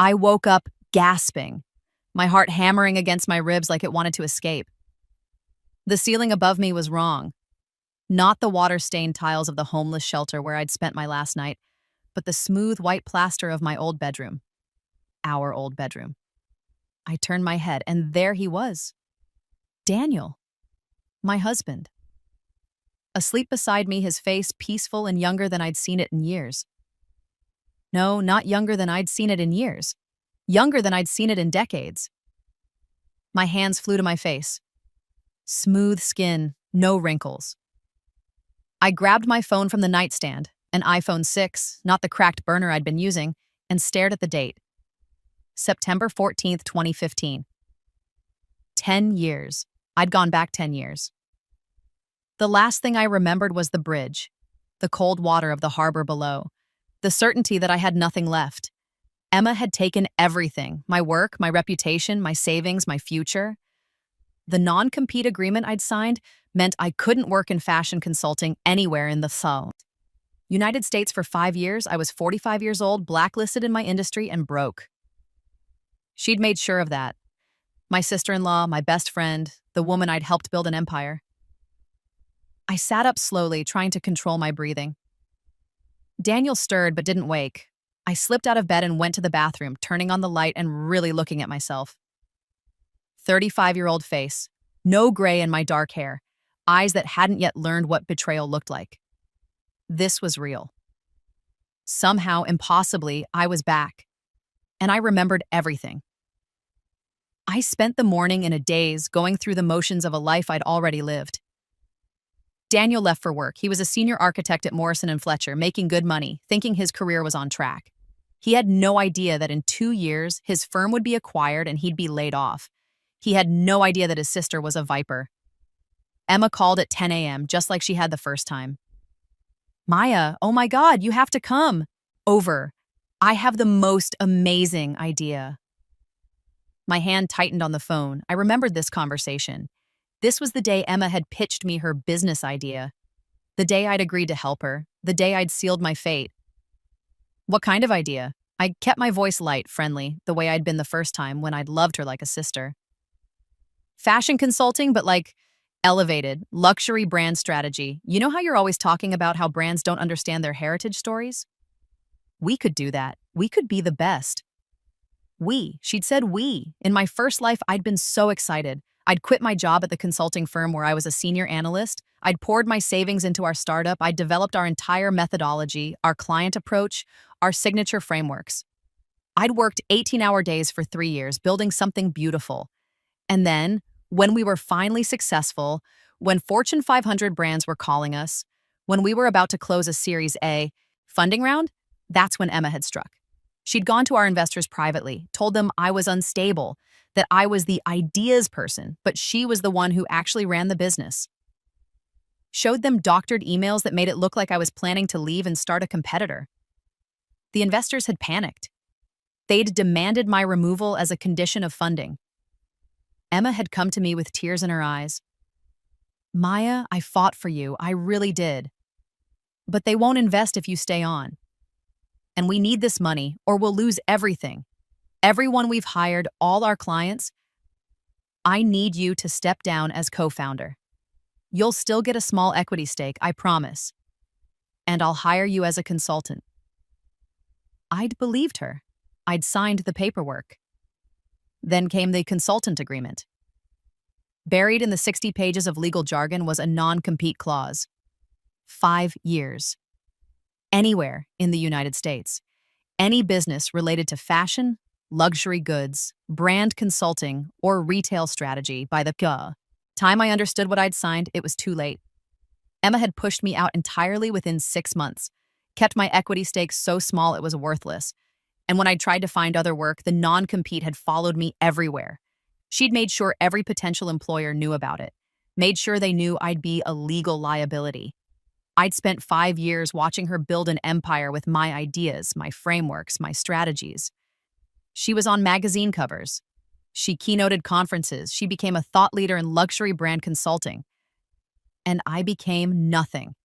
I woke up gasping, my heart hammering against my ribs like it wanted to escape. The ceiling above me was wrong. Not the water-stained tiles of the homeless shelter where I'd spent my last night, but the smooth white plaster of my old bedroom. Our old bedroom. I turned my head, and there he was. Daniel, my husband. Asleep beside me, his face peaceful and younger than I'd seen it in years. No, not younger than I'd seen it in years. Younger than I'd seen it in decades. My hands flew to my face. Smooth skin, no wrinkles. I grabbed my phone from the nightstand, an iPhone 6, not the cracked burner I'd been using, and stared at the date. September 14th, 2015. 10 years. I'd gone back 10 years. The last thing I remembered was the bridge, the cold water of the harbor below, the certainty that I had nothing left. Emma had taken everything, my work, my reputation, my savings, my future. The non-compete agreement I'd signed meant I couldn't work in fashion consulting anywhere in the South. United States for 5 years, I was 45 years old, blacklisted in my industry, and broke. She'd made sure of that. My sister-in-law, my best friend, the woman I'd helped build an empire. I sat up slowly, trying to control my breathing. Daniel stirred but didn't wake. I slipped out of bed and went to the bathroom, turning on the light and really looking at myself. 35-year-old face, no gray in my dark hair, eyes that hadn't yet learned what betrayal looked like. This was real. Somehow, impossibly, I was back. And I remembered everything. I spent the morning in a daze, going through the motions of a life I'd already lived. Daniel left for work. He was a senior architect at Morrison & Fletcher, making good money, thinking his career was on track. He had no idea that in 2 years, his firm would be acquired and he'd be laid off. He had no idea that his sister was a viper. Emma called at 10 a.m., just like she had the first time. Maya, oh my God, you have to come. Over. I have the most amazing idea. My hand tightened on the phone. I remembered this conversation. This was the day Emma had pitched me her business idea. The day I'd agreed to help her. The day I'd sealed my fate. What kind of idea? I kept my voice light, friendly, the way I'd been the first time when I'd loved her like a sister. Fashion consulting, but like elevated, luxury brand strategy. You know how you're always talking about how brands don't understand their heritage stories? We could do that. We could be the best. She'd said we. In my first life, I'd been so excited. I'd quit my job at the consulting firm where I was a senior analyst. I'd poured my savings into our startup. I'd developed our entire methodology, our client approach, our signature frameworks. I'd worked 18-hour days for 3 years, building something beautiful. And then, when we were finally successful, when Fortune 500 brands were calling us, when we were about to close a Series A funding round, that's when Emma had struck. She'd gone to our investors privately, told them I was unstable, that I was the ideas person, but she was the one who actually ran the business. Showed them doctored emails that made it look like I was planning to leave and start a competitor. The investors had panicked. They'd demanded my removal as a condition of funding. Emma had come to me with tears in her eyes. Maya, I fought for you, I really did. But they won't invest if you stay on. And we need this money, or we'll lose everything. Everyone we've hired, all our clients. I need you to step down as co-founder. You'll still get a small equity stake, I promise. And I'll hire you as a consultant. I'd believed her. I'd signed the paperwork. Then came the consultant agreement. Buried in the 60 pages of legal jargon was a non-compete clause. 5 years. Anywhere in the United States. Any business related to fashion, luxury goods, brand consulting, or retail strategy by the time I understood what I'd signed, it was too late. Emma had pushed me out entirely within 6 months, kept my equity stake so small it was worthless. And when I tried to find other work, the non-compete had followed me everywhere. She'd made sure every potential employer knew about it, made sure they knew I'd be a legal liability. I'd spent 5 years watching her build an empire with my ideas, my frameworks, my strategies. She was on magazine covers. She keynoted conferences. She became a thought leader in luxury brand consulting. And I became nothing.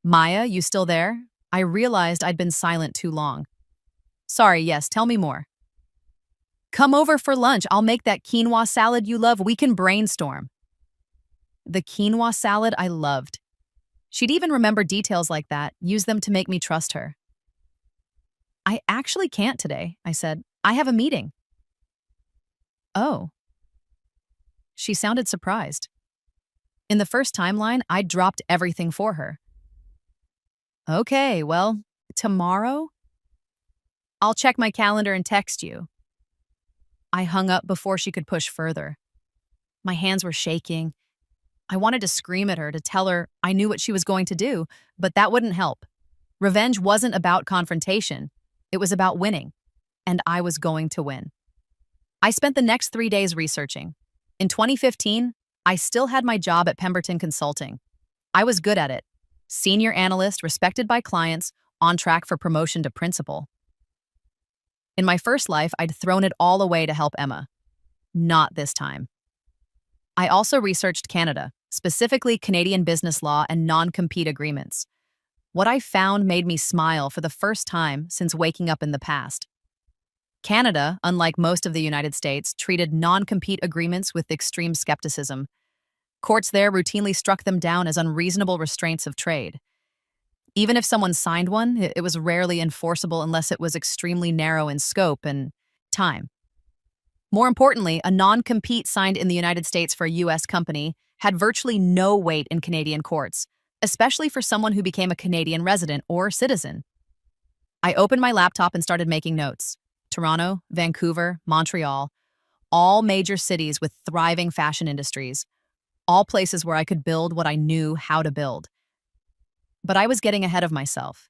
Maya, you still there? I realized I'd been silent too long. Sorry, yes, tell me more. Come over for lunch. I'll make that quinoa salad you love. We can brainstorm. The quinoa salad I loved. She'd even remember details like that, use them to make me trust her. I actually can't today, I said. I have a meeting. Oh. She sounded surprised. In the first timeline, I dropped everything for her. Okay, well, tomorrow? I'll check my calendar and text you. I hung up before she could push further. My hands were shaking. I wanted to scream at her to tell her I knew what she was going to do, but that wouldn't help. Revenge wasn't about confrontation. It was about winning, and I was going to win. I spent the next 3 days researching. In 2015, I still had my job at Pemberton Consulting. I was good at it. Senior analyst, respected by clients, on track for promotion to principal. In my first life, I'd thrown it all away to help Emma. Not this time. I also researched Canada, specifically Canadian business law and non-compete agreements. What I found made me smile for the first time since waking up in the past. Canada, unlike most of the United States, treated non-compete agreements with extreme skepticism. Courts there routinely struck them down as unreasonable restraints of trade. Even if someone signed one, it was rarely enforceable unless it was extremely narrow in scope and time. More importantly, a non-compete signed in the United States for a U.S. company had virtually no weight in Canadian courts, especially for someone who became a Canadian resident or citizen. I opened my laptop and started making notes. Toronto, Vancouver, Montreal, all major cities with thriving fashion industries, all places where I could build what I knew how to build. But I was getting ahead of myself.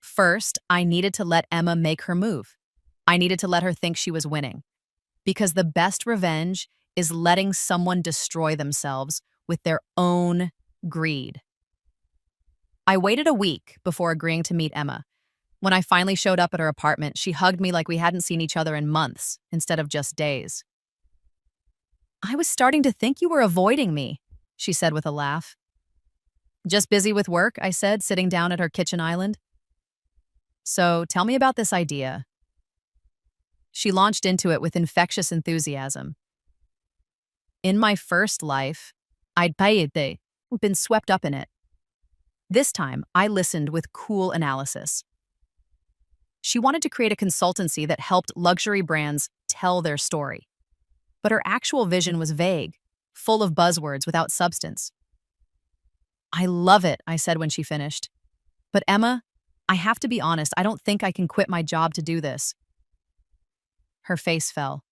First, I needed to let Emma make her move. I needed to let her think she was winning. Because the best revenge is letting someone destroy themselves with their own greed. I waited a week before agreeing to meet Emma. When I finally showed up at her apartment, she hugged me like we hadn't seen each other in months, instead of just days. I was starting to think you were avoiding me, she said with a laugh. Just busy with work, I said, sitting down at her kitchen island. So tell me about this idea. She launched into it with infectious enthusiasm. In my first life, I'd been swept up in it. This time, I listened with cool analysis. She wanted to create a consultancy that helped luxury brands tell their story. But her actual vision was vague, full of buzzwords without substance. I love it, I said when she finished. But Emma, I have to be honest, I don't think I can quit my job to do this. Her face fell.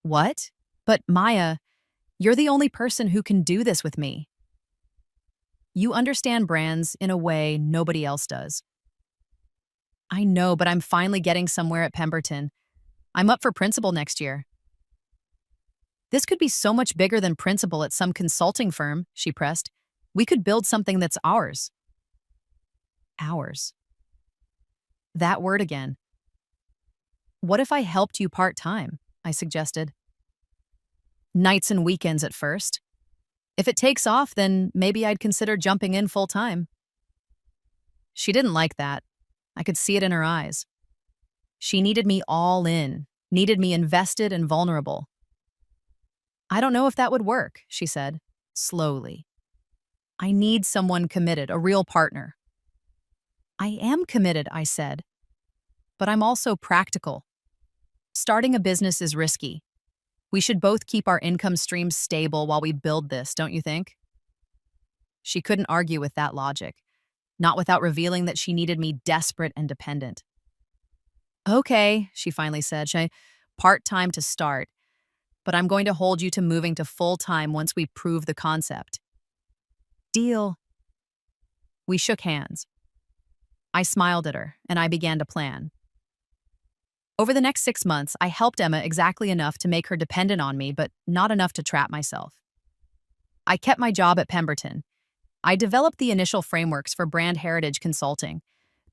What? But Maya, you're the only person who can do this with me. You understand brands in a way nobody else does. I know, but I'm finally getting somewhere at Pemberton. I'm up for principal next year. This could be so much bigger than principal at some consulting firm, she pressed. We could build something that's ours. Ours. That word again. What if I helped you part-time? I suggested. Nights and weekends at first. If it takes off, then maybe I'd consider jumping in full-time. She didn't like that. I could see it in her eyes. She needed me all in, needed me invested and vulnerable. I don't know if that would work, she said, slowly. I need someone committed, a real partner. I am committed, I said, but I'm also practical. Starting a business is risky. We should both keep our income streams stable while we build this, don't you think? She couldn't argue with that logic, not without revealing that she needed me desperate and dependent. Okay, she finally said, part-time to start, but I'm going to hold you to moving to full-time once we prove the concept. Deal. We shook hands. I smiled at her, and I began to plan. Over the next 6 months, I helped Emma exactly enough to make her dependent on me, but not enough to trap myself. I kept my job at Pemberton. I developed the initial frameworks for brand heritage consulting,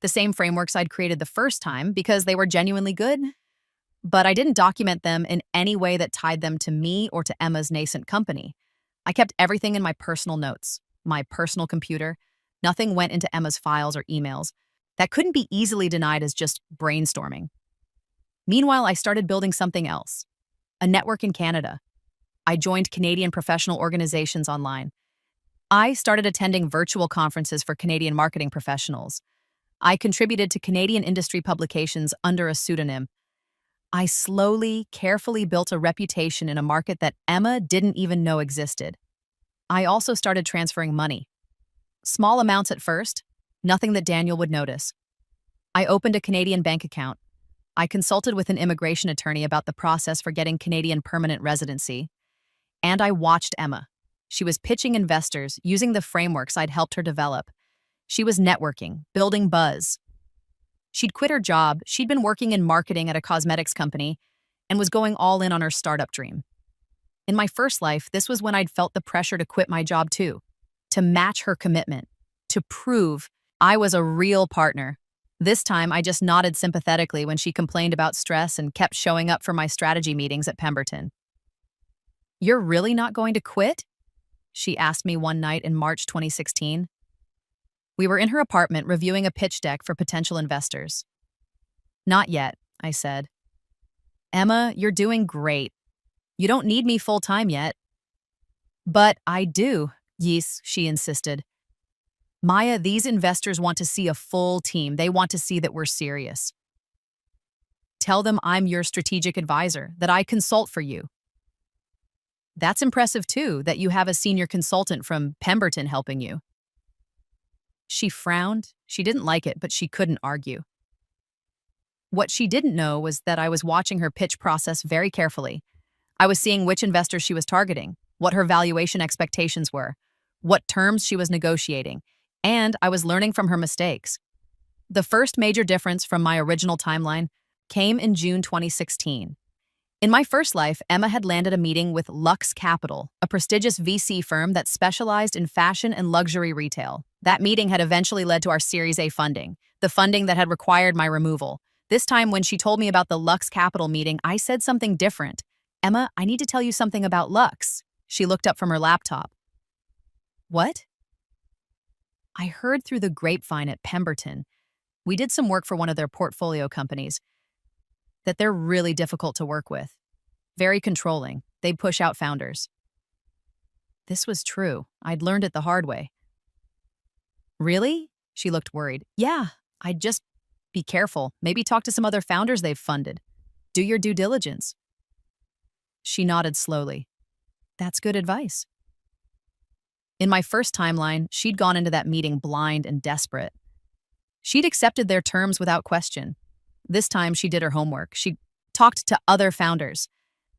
the same frameworks I'd created the first time because they were genuinely good, but I didn't document them in any way that tied them to me or to Emma's nascent company. I kept everything in my personal notes, my personal computer. Nothing went into Emma's files or emails. that couldn't be easily denied as just brainstorming. Meanwhile, I started building something else, a network in Canada. I joined Canadian professional organizations online. I started attending virtual conferences for Canadian marketing professionals. I contributed to Canadian industry publications under a pseudonym. I slowly, carefully built a reputation in a market that Emma didn't even know existed. I also started transferring money. Small amounts at first, nothing that Daniel would notice. I opened a Canadian bank account. I consulted with an immigration attorney about the process for getting Canadian permanent residency. And I watched Emma. She was pitching investors using the frameworks I'd helped her develop. She was networking, building buzz. She'd quit her job, she'd been working in marketing at a cosmetics company, and was going all in on her startup dream. In my first life, this was when I'd felt the pressure to quit my job too, to match her commitment, to prove I was a real partner. This time, I just nodded sympathetically when she complained about stress and kept showing up for my strategy meetings at Pemberton. "You're really not going to quit?" she asked me one night in March 2016. We were in her apartment reviewing a pitch deck for potential investors. "Not yet," I said. "Emma, you're doing great. You don't need me full-time yet." "But I do," yes, she insisted. "Maya, these investors want to see a full team. They want to see that we're serious. Tell them I'm your strategic advisor, that I consult for you." "That's impressive too, that you have a senior consultant from Pemberton helping you." She frowned. She didn't like it, but she couldn't argue. What she didn't know was that I was watching her pitch process very carefully. I was seeing which investors she was targeting, what her valuation expectations were, what terms she was negotiating, and I was learning from her mistakes. The first major difference from my original timeline came in June 2016. In my first life, Emma had landed a meeting with Lux Capital, a prestigious VC firm that specialized in fashion and luxury retail. That meeting had eventually led to our Series A funding, the funding that had required my removal. This time, when she told me about the Lux Capital meeting, I said something different. "Emma, I need to tell you something about Lux." She looked up from her laptop. "What?" "I heard through the grapevine at Pemberton. We did some work for one of their portfolio companies, that they're really difficult to work with. Very controlling. They'd push out founders." This was true. I'd learned it the hard way. "Really?" She looked worried. "Yeah, I'd just be careful. Maybe talk to some other founders they've funded. Do your due diligence." She nodded slowly. "That's good advice." In my first timeline, she'd gone into that meeting blind and desperate. She'd accepted their terms without question. This time, she did her homework. She talked to other founders.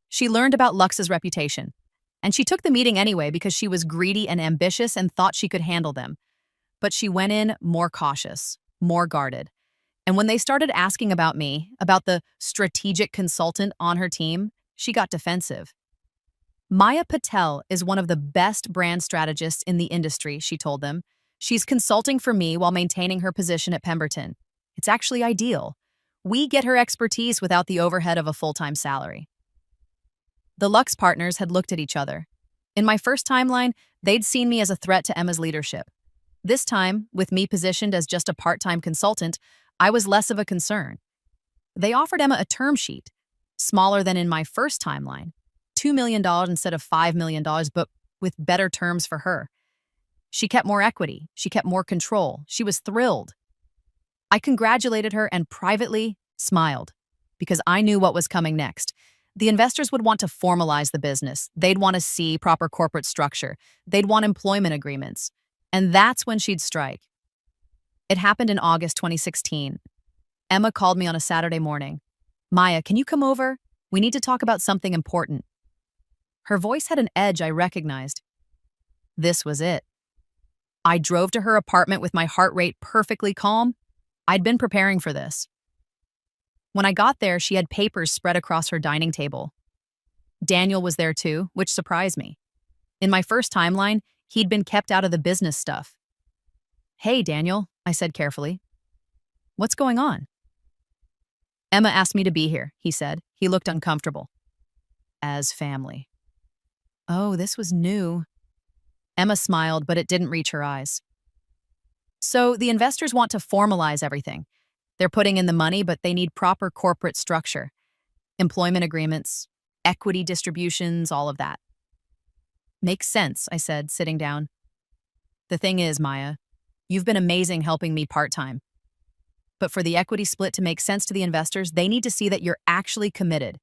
She learned about Lux's reputation. And she took the meeting anyway because she was greedy and ambitious and thought she could handle them. But she went in more cautious, more guarded. And when they started asking about me, about the strategic consultant on her team, she got defensive. "Maya Patel is one of the best brand strategists in the industry," she told them. "She's consulting for me while maintaining her position at Pemberton. It's actually ideal. We get her expertise without the overhead of a full-time salary." The Lux partners had looked at each other. In my first timeline, they'd seen me as a threat to Emma's leadership. This time, with me positioned as just a part-time consultant, I was less of a concern. They offered Emma a term sheet, smaller than in my first timeline, $2 million instead of $5 million, but with better terms for her. She kept more equity. She kept more control. She was thrilled. I congratulated her and privately smiled because I knew what was coming next. The investors would want to formalize the business. They'd want to see proper corporate structure. They'd want employment agreements. And that's when she'd strike. It happened in August 2016. Emma called me on a Saturday morning. "Maya, can you come over? We need to talk about something important." Her voice had an edge I recognized. This was it. I drove to her apartment with my heart rate perfectly calm. I'd been preparing for this. When I got there, she had papers spread across her dining table. Daniel was there too, which surprised me. In my first timeline, he'd been kept out of the business stuff. "Hey, Daniel," I said carefully. "What's going on?" "Emma asked me to be here," he said. He looked uncomfortable. "As family." Oh, this was new. Emma smiled, but it didn't reach her eyes. So the investors want to formalize everything. They're putting in the money, but they need proper corporate structure, employment agreements, equity distributions, all of that. Makes sense, I said, sitting down. The thing is, Maya, you've been amazing helping me part-time. But for the equity split to make sense to the investors, they need to see that you're actually committed,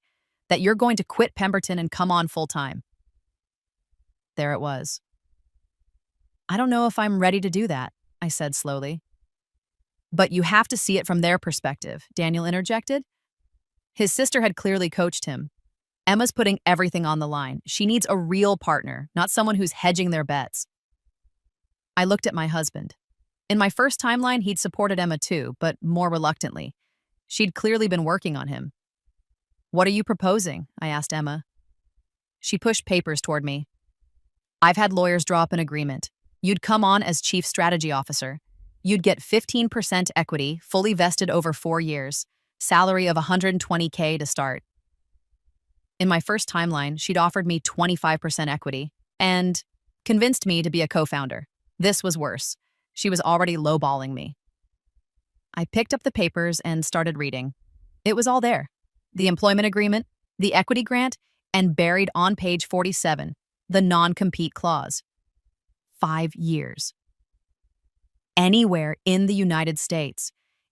that you're going to quit Pemberton and come on full-time. There it was. I don't know if I'm ready to do that, I said slowly. But you have to see it from their perspective, Daniel interjected. His sister had clearly coached him. Emma's putting everything on the line. She needs a real partner, not someone who's hedging their bets. I looked at my husband. In my first timeline, he'd supported Emma too, but more reluctantly. She'd clearly been working on him. What are you proposing? I asked Emma. She pushed papers toward me. I've had lawyers draw up an agreement. You'd come on as chief strategy officer. You'd get 15% equity, fully vested over 4 years, salary of $120K to start. In my first timeline, she'd offered me 25% equity and convinced me to be a co-founder. This was worse. She was already lowballing me. I picked up the papers and started reading. It was all there. The employment agreement, the equity grant, and buried on page 47, the non-compete clause. 5 years. Anywhere in the United States,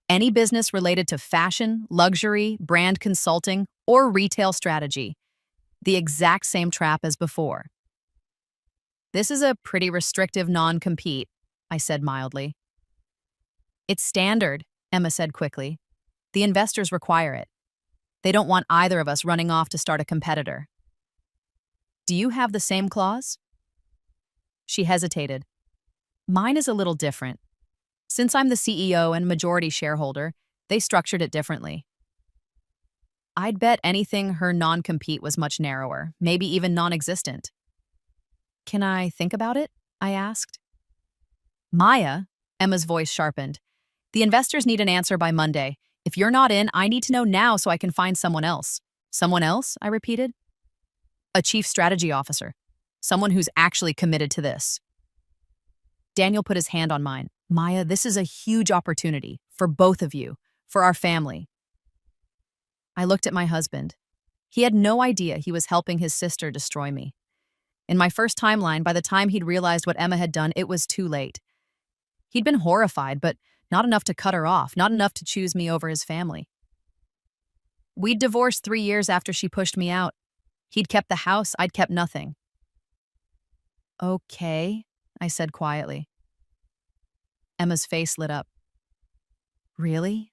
any business related to fashion, luxury, brand consulting, or retail strategy. The exact same trap as before. This is a pretty restrictive non-compete, I said mildly. It's standard, Emma said quickly. The investors require it. They don't want either of us running off to start a competitor. Do you have the same clause? She hesitated. Mine is a little different. Since I'm the CEO and majority shareholder, they structured it differently. I'd bet anything her non-compete was much narrower, maybe even non-existent. Can I think about it? I asked. Maya, Emma's voice sharpened. The investors need an answer by Monday. If you're not in, I need to know now so I can find someone else. Someone else? I repeated. A chief strategy officer. Someone who's actually committed to this. Daniel put his hand on mine. Maya, this is a huge opportunity for both of you, for our family. I looked at my husband. He had no idea he was helping his sister destroy me. In my first timeline, by the time he'd realized what Emma had done, it was too late. He'd been horrified, but not enough to cut her off, not enough to choose me over his family. We'd divorced 3 years after she pushed me out. He'd kept the house, I'd kept nothing. Okay, I said quietly. Emma's face lit up. Really?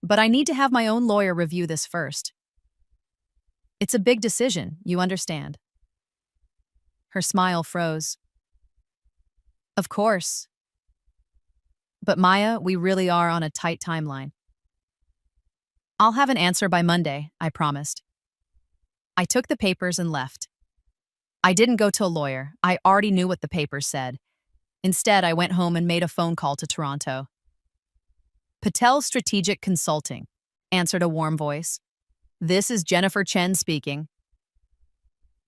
But I need to have my own lawyer review this first. It's a big decision, you understand. Her smile froze. Of course. But Maya, we really are on a tight timeline. I'll have an answer by Monday, I promised. I took the papers and left. I didn't go to a lawyer. I already knew what the papers said. Instead, I went home and made a phone call to Toronto. Patel Strategic Consulting, answered a warm voice. This is Jennifer Chen speaking.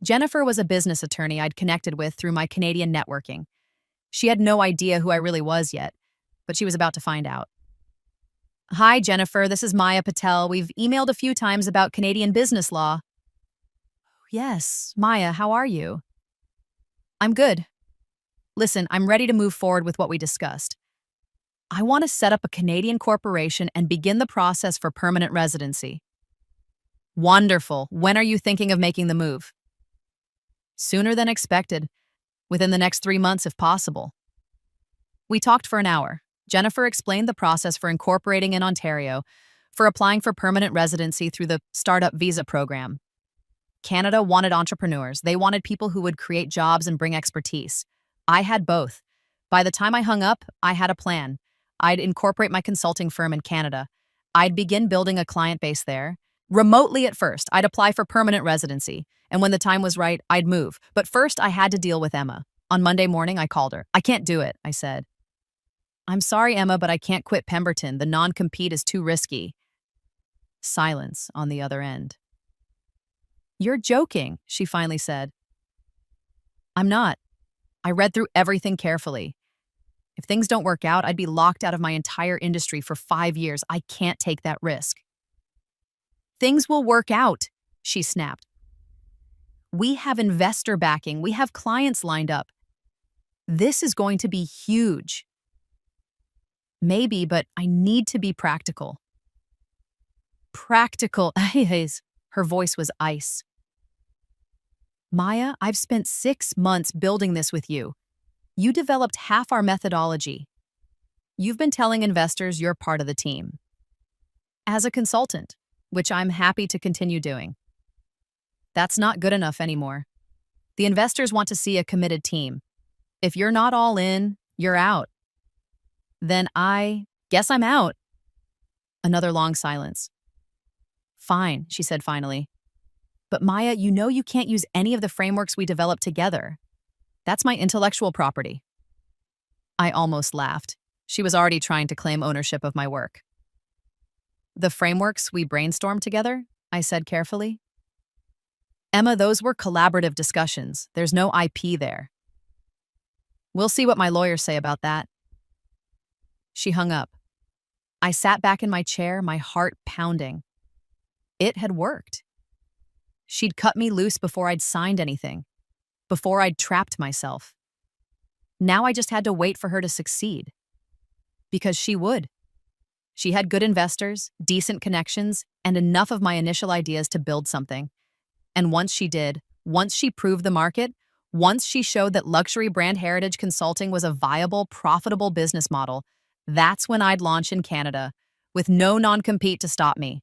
Jennifer was a business attorney I'd connected with through my Canadian networking. She had no idea who I really was yet, but she was about to find out. Hi, Jennifer, this is Maya Patel. We've emailed a few times about Canadian business law. Yes, Maya, how are you? I'm good. Listen, I'm ready to move forward with what we discussed. I want to set up a Canadian corporation and begin the process for permanent residency. Wonderful. When are you thinking of making the move? Sooner than expected. Within the next 3 months, if possible. We talked for an hour. Jennifer explained the process for incorporating in Ontario, for applying for permanent residency through the Startup Visa program. Canada wanted entrepreneurs. They wanted people who would create jobs and bring expertise. I had both. By the time I hung up, I had a plan. I'd incorporate my consulting firm in Canada. I'd begin building a client base there. Remotely at first, I'd apply for permanent residency. And when the time was right, I'd move. But first, I had to deal with Emma. On Monday morning, I called her. I can't do it, I said. I'm sorry, Emma, but I can't quit Pemberton. The non-compete is too risky. Silence on the other end. You're joking, she finally said. I'm not. I read through everything carefully. If things don't work out, I'd be locked out of my entire industry for 5 years. I can't take that risk. Things will work out, she snapped. We have investor backing. We have clients lined up. This is going to be huge. Maybe, but I need to be practical. Practical. Her voice was ice. Maya, I've spent 6 months building this with you. You developed half our methodology. You've been telling investors you're part of the team. As a consultant, which I'm happy to continue doing. That's not good enough anymore. The investors want to see a committed team. If you're not all in, you're out. Then I guess I'm out. Another long silence. Fine, she said finally. But Maya, you know you can't use any of the frameworks we developed together. That's my intellectual property. I almost laughed. She was already trying to claim ownership of my work. The frameworks we brainstormed together, I said carefully. Emma, those were collaborative discussions. There's no IP there. We'll see what my lawyers say about that. She hung up. I sat back in my chair, my heart pounding. It had worked. She'd cut me loose before I'd signed anything, before I'd trapped myself. Now I just had to wait for her to succeed. Because she would. She had good investors, decent connections, and enough of my initial ideas to build something. And once she did, once she proved the market, once she showed that luxury brand heritage consulting was a viable, profitable business model, that's when I'd launch in Canada, with no non-compete to stop me,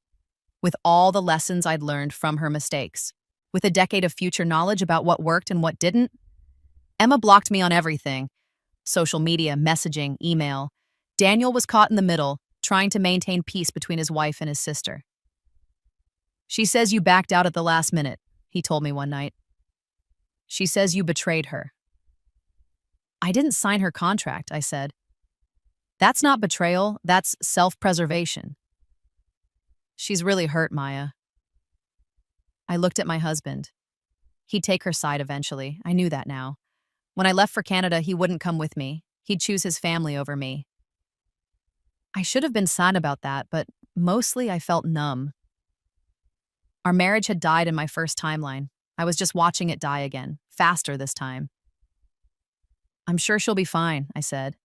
with all the lessons I'd learned from her mistakes, with a decade of future knowledge about what worked and what didn't. Emma blocked me on everything: social media, messaging, email. Daniel was caught in the middle, trying to maintain peace between his wife and his sister. She says you backed out at the last minute, he told me one night. She says you betrayed her. I didn't sign her contract, I said. That's not betrayal, that's self-preservation. She's really hurt, Maya. I looked at my husband. He'd take her side eventually, I knew that now. When I left for Canada, he wouldn't come with me. He'd choose his family over me. I should have been sad about that, but mostly I felt numb. Our marriage had died in my first timeline. I was just watching it die again, faster this time. I'm sure she'll be fine, I said.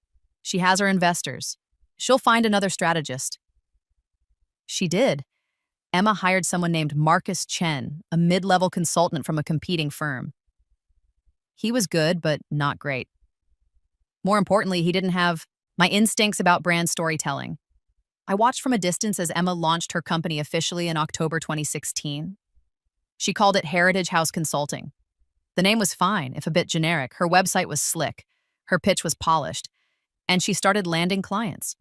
She has her investors. She'll find another strategist. She did. Emma hired someone named Marcus Chen, a mid-level consultant from a competing firm. He was good, but not great. More importantly, he didn't have my instincts about brand storytelling. I watched from a distance as Emma launched her company officially in October 2016. She called it Heritage House Consulting. The name was fine, if a bit generic. Her website was slick. Her pitch was polished. And she started landing clients.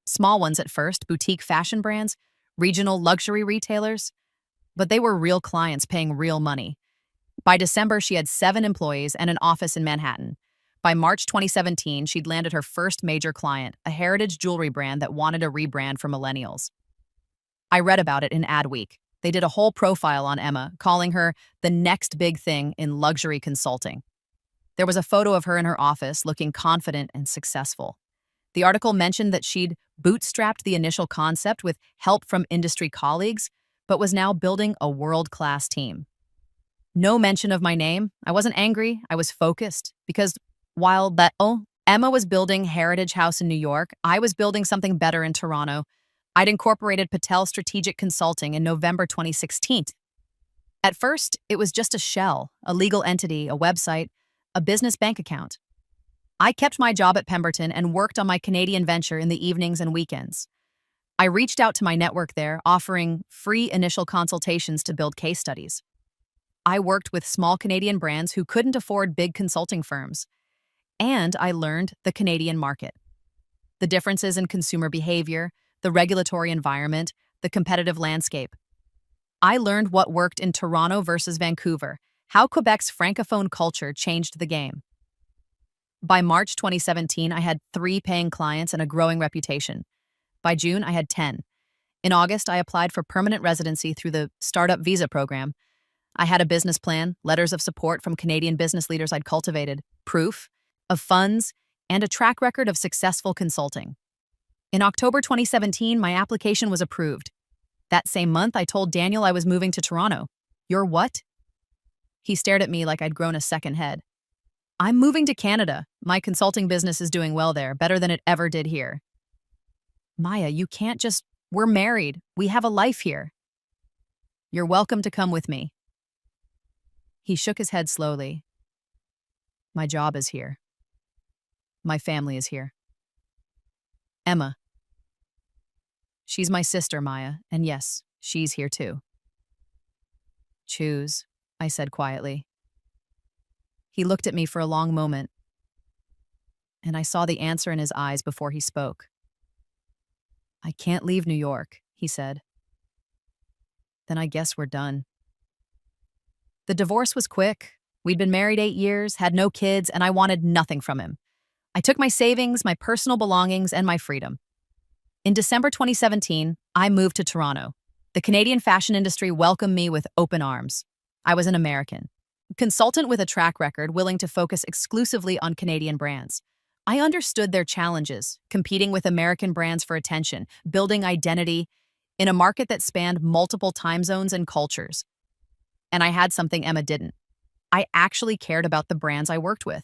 Small ones at first, boutique fashion brands, regional luxury retailers. But they were real clients paying real money. By December, she had 7 employees and an office in Manhattan. By March 2017, she'd landed her first major client, a heritage jewelry brand that wanted a rebrand for millennials. I read about it in Adweek. They did a whole profile on Emma, calling her the next big thing in luxury consulting. There was a photo of her in her office, looking confident and successful. The article mentioned that she'd bootstrapped the initial concept with help from industry colleagues, but was now building a world-class team. No mention of my name. I wasn't angry. I was focused, because while Emma was building Heritage House in New York, I was building something better in Toronto. I'd incorporated Patel Strategic Consulting in November 2016. At first, it was just a shell, a legal entity, a website, a business bank account. I kept my job at Pemberton and worked on my Canadian venture in the evenings and weekends. I reached out to my network there, offering free initial consultations to build case studies. I worked with small Canadian brands who couldn't afford big consulting firms. And I learned the Canadian market. The differences in consumer behavior, the regulatory environment, the competitive landscape. I learned what worked in Toronto versus Vancouver, how Quebec's francophone culture changed the game. By March 2017, I had 3 paying clients and a growing reputation. By June, I had 10. In August, I applied for permanent residency through the Startup Visa program. I had a business plan, letters of support from Canadian business leaders I'd cultivated, proof of funds, and a track record of successful consulting. In October 2017, my application was approved. That same month, I told Daniel I was moving to Toronto. You're what? He stared at me like I'd grown a second head. I'm moving to Canada. My consulting business is doing well there, better than it ever did here. Maya, you can't just... We're married. We have a life here. You're welcome to come with me. He shook his head slowly. My job is here. My family is here. Emma. She's my sister, Maya, and yes, she's here too. Choose, I said quietly. He looked at me for a long moment, and I saw the answer in his eyes before he spoke. I can't leave New York, he said. Then I guess we're done. The divorce was quick. We'd been married 8 years, had no kids, and I wanted nothing from him. I took my savings, my personal belongings, and my freedom. In December 2017, I moved to Toronto. The Canadian fashion industry welcomed me with open arms. I was an American, consultant with a track record willing to focus exclusively on Canadian brands. I understood their challenges, competing with American brands for attention, building identity in a market that spanned multiple time zones and cultures. And I had something Emma didn't. I actually cared about the brands I worked with.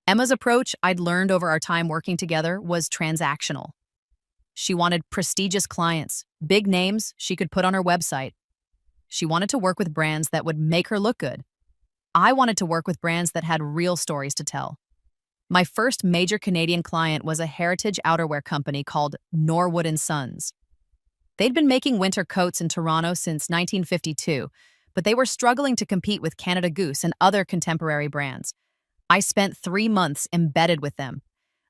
Emma's approach, I'd learned over our time working together, was transactional. She wanted prestigious clients, big names she could put on her website. She wanted to work with brands that would make her look good. I wanted to work with brands that had real stories to tell. My first major Canadian client was a heritage outerwear company called Norwood & Sons. They'd been making winter coats in Toronto since 1952, but they were struggling to compete with Canada Goose and other contemporary brands. I spent 3 months embedded with them.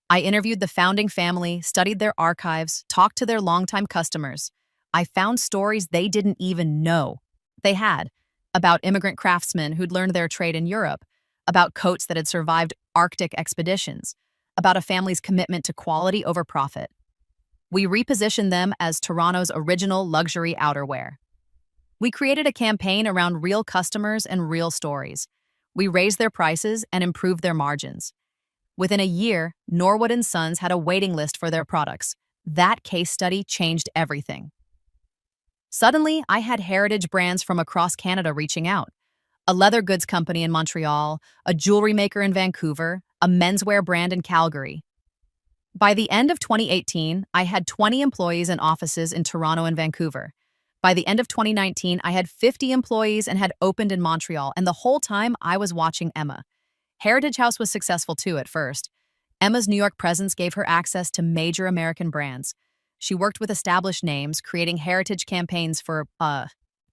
I interviewed the founding family, studied their archives, talked to their longtime customers. I found stories they didn't even know they had about immigrant craftsmen who'd learned their trade in Europe, about coats that had survived Arctic expeditions, about a family's commitment to quality over profit. We repositioned them as Toronto's original luxury outerwear. We created a campaign around real customers and real stories. We raised their prices and improved their margins. Within a year, Norwood & Sons had a waiting list for their products. That case study changed everything. Suddenly, I had heritage brands from across Canada reaching out. A leather goods company in Montreal, a jewelry maker in Vancouver, a menswear brand in Calgary. By the end of 2018, I had 20 employees in offices in Toronto and Vancouver. By the end of 2019, I had 50 employees and had opened in Montreal, and the whole time I was watching Emma. Heritage House was successful too at first. Emma's New York presence gave her access to major American brands. She worked with established names, creating heritage campaigns for,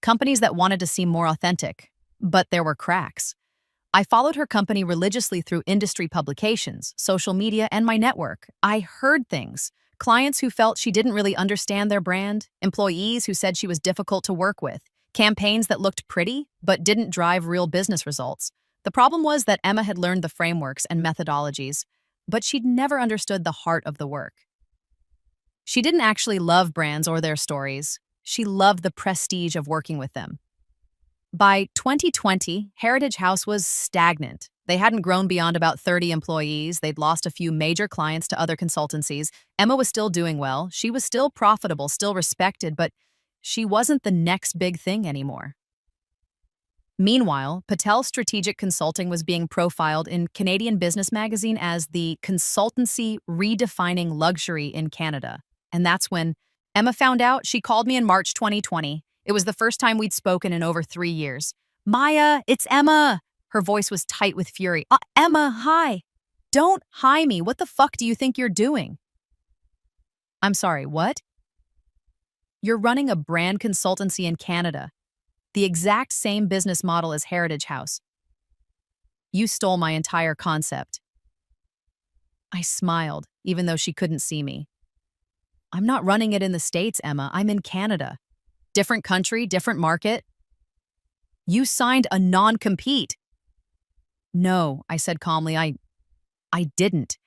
companies that wanted to seem more authentic. But there were cracks. I followed her company religiously through industry publications, social media, and my network. I heard things. Clients who felt she didn't really understand their brand, employees who said she was difficult to work with, campaigns that looked pretty but didn't drive real business results. The problem was that Emma had learned the frameworks and methodologies, but she'd never understood the heart of the work. She didn't actually love brands or their stories. She loved the prestige of working with them. By 2020, Heritage House was stagnant. They hadn't grown beyond about 30 employees. They'd lost a few major clients to other consultancies. Emma was still doing well. She was still profitable, still respected, but she wasn't the next big thing anymore. Meanwhile, Patel Strategic Consulting was being profiled in Canadian Business Magazine as the consultancy redefining luxury in Canada. And that's when Emma found out. She called me in March 2020. It was the first time we'd spoken in over 3 years. Maya, it's Emma. Her voice was tight with fury. Emma, hi. Don't hi me. What the fuck do you think you're doing? I'm sorry, what? You're running a brand consultancy in Canada. The exact same business model as Heritage House. You stole my entire concept. I smiled, even though she couldn't see me. I'm not running it in the States, Emma. I'm in Canada. Different country, different market. You signed a non-compete. No, I said calmly, I didn't.